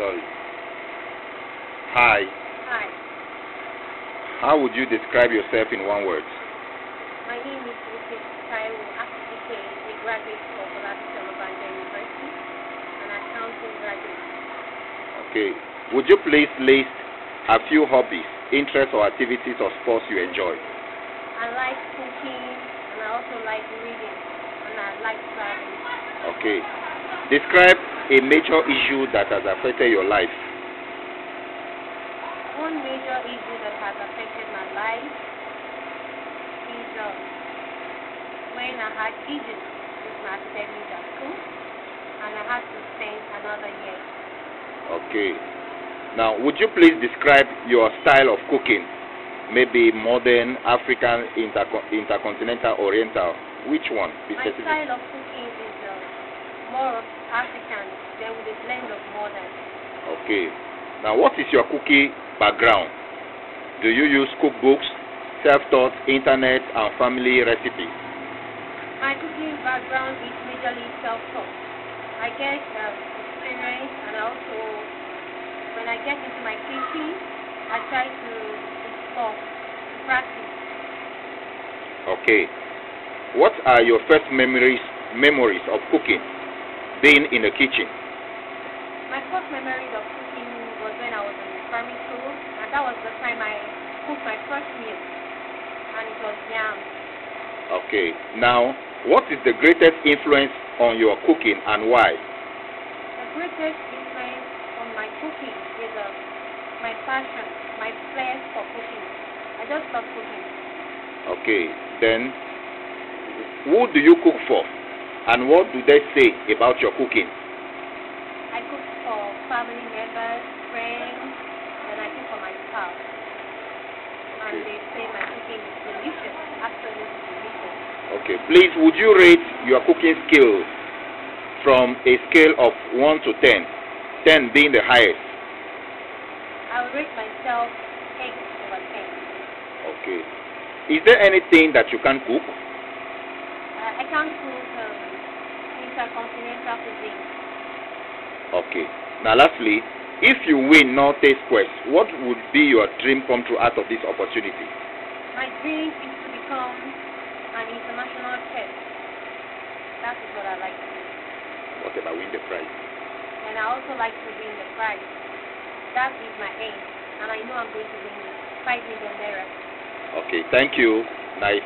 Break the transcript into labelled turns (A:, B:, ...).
A: Sorry. Hi.
B: Hi.
A: How would you describe yourself in one word?
B: My name is Mrs. Taiwo Akike, a graduate of Oladokun University, an accounting graduate.
A: Okay. Would you please list a few hobbies, interests, or activities or sports you enjoy?
B: I like cooking, and I also like reading, and I like traveling.
A: Okay. Describe a major issue that has affected your life.
B: One major issue that has affected my life is when I had issues with my academics at school, and I had to spend another year.
A: Okay. Now, would you please describe your style of cooking? Maybe modern, African, intercontinental, oriental. Which one? Be
B: My
A: specific.
B: style of cooking is more of African, then with a blend of modern.
A: Okay. Now, what is your cooking background? Do you use cookbooks, self-taught, internet, and family recipes?
B: My cooking background is majorly self-taught. I get experience, and also when I get into my kitchen, I try to explore, to practice.
A: Okay. What are your first memories of cooking, being in the kitchen?
B: My first memories of cooking was when I was in primary school, and that was the time I cooked my first meal, and it was yam.
A: Okay. Now, what is the greatest influence on your cooking and why?
B: The greatest influence on my cooking is my passion, my flair for cooking. I just love cooking.
A: Okay. Then, who do you cook for? And what do they say about your cooking?
B: I cook for family members, friends, and I cook for my spouse. And they say my cooking is delicious, absolutely delicious.
A: Okay. Please, would you rate your cooking skills from a scale of 1 to 10, 10 being the highest?
B: I will rate myself 8 over 10.
A: Okay. Is there anything that you can cook?
B: I can cook intercontinental cuisine.
A: Okay. Now, lastly, if you win Northeast Quest, what would be your dream come true out of this opportunity?
B: My dream is to become an international chef. That is what I like to do.
A: What if I win the prize?
B: And I also like to win the prize. That is my aim. And I know I'm going to win it. 5 million naira.
A: Okay. Thank you. Nice.